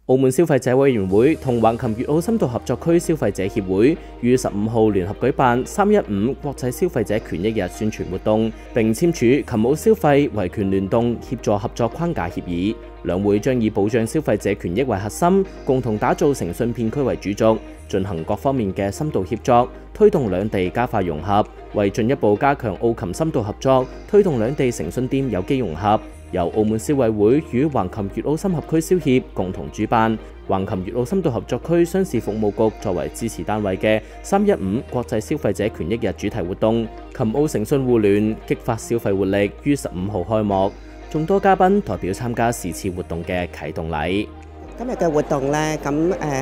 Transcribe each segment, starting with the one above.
澳門消費者委員會同橫琴粵澳深度合作區消費者協會於15號聯合舉辦315國際消費者權益日宣傳活動，並簽署琴澳消費維權聯動協助合作框架協議。兩會將以保障消費者權益為核心，共同打造誠信片區為主軸，進行各方面嘅深度協作，推動兩地加快融合。為進一步加強澳琴深度合作，推動兩地誠信店有機融合，由澳門消委會與橫琴粵澳深合區消協共同主辦，橫琴粵澳深度合作區商事服務局作為支持單位嘅315國際消費者權益日主題活動，琴澳誠信互聯激發消費活力於15號開幕。眾多嘉賓代表參加是次活動嘅啟動禮。今日嘅活動呢，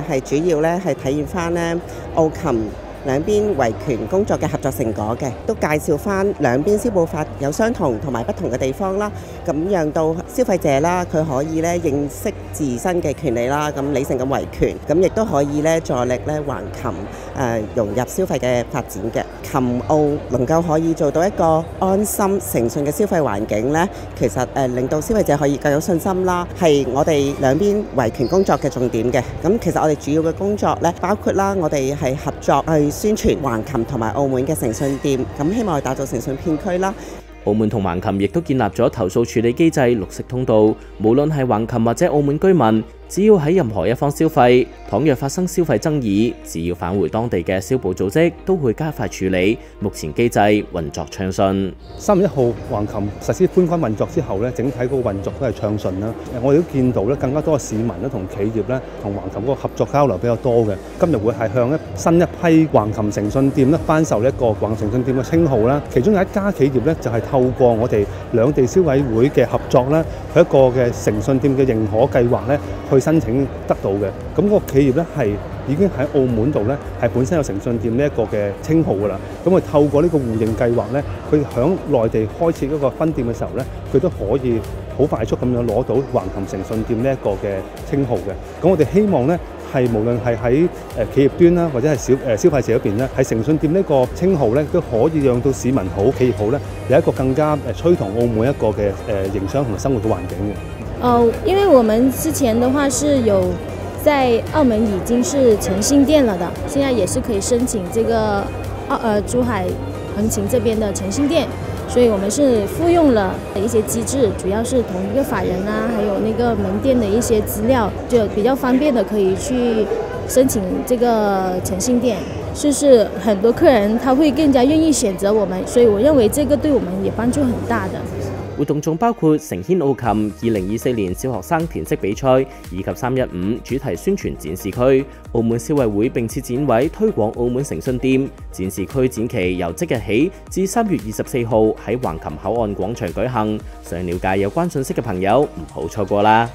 係主要呢係體現翻呢澳琴兩邊維權工作嘅合作成果嘅，都介紹翻兩邊消保法有相同同埋不同嘅地方啦，咁讓到消費者啦，佢可以咧認識自身嘅權利啦，咁理性咁維權，咁亦都可以咧助力咧橫琴融入消費嘅發展嘅。琴澳能夠可以做到一個安心誠信嘅消費環境咧，其實令到消費者可以更有信心啦，係我哋兩邊維權工作嘅重點嘅。咁其實我哋主要嘅工作咧，包括啦，我哋係合作去宣傳橫琴同埋澳門嘅誠信店，咁希望去打造誠信片區啦。澳門同橫琴亦都建立咗投訴處理機制綠色通道，無論係橫琴或者澳門居民，只要喺任何一方消費，倘若發生消費爭議，只要返回當地嘅消保組織都會加快處理。目前機制運作暢順。3月1號橫琴實施寬軌運作之後咧，整體嗰個運作都係暢順啦。我哋都見到咧，更加多嘅市民咧同企業咧同橫琴嗰個合作交流比較多嘅。今日會係向新一批橫琴誠信店咧頒授一個橫琴誠信店嘅稱號啦。其中有一家企業咧就係透過我哋兩地消委會嘅合作啦，佢一個嘅誠信店嘅認可計劃咧去申請得到嘅。咁嗰個企業咧係已經喺澳門度咧係本身有誠信店呢一個嘅稱號㗎啦。咁佢透過呢個互認計劃咧，佢響內地開設一個分店嘅時候咧，佢都可以好快速咁樣攞到橫琴誠信店呢一個嘅稱號嘅。咁我哋希望咧係無論係喺企業端啦，或者係消費者嗰邊咧，係誠信店呢個稱號咧都可以讓到市民好、企業好咧有一個更加趨同澳門一個嘅營商同埋生活嘅環境嘅。因為我們之前的話是有在澳門已經是誠信店了的，現在也是可以申請這個珠海橫琴這邊的誠信店，所以我們是複用了一些機制，主要是同一個法人啊，還有那個門店的一些資料，就比較方便的可以去申請這個誠信店，就是很多客人他會更加願意選擇我們，所以我認為這個對我們也幫助很大的。活動仲包括誠軒澳琴2024年小學生填色比賽，以及315主題宣傳展示區。澳門消委會並設展位推廣澳門誠信店。展示區展期由即日起至3月24號喺橫琴口岸廣場舉行。想了解有關信息嘅朋友唔好錯過啦！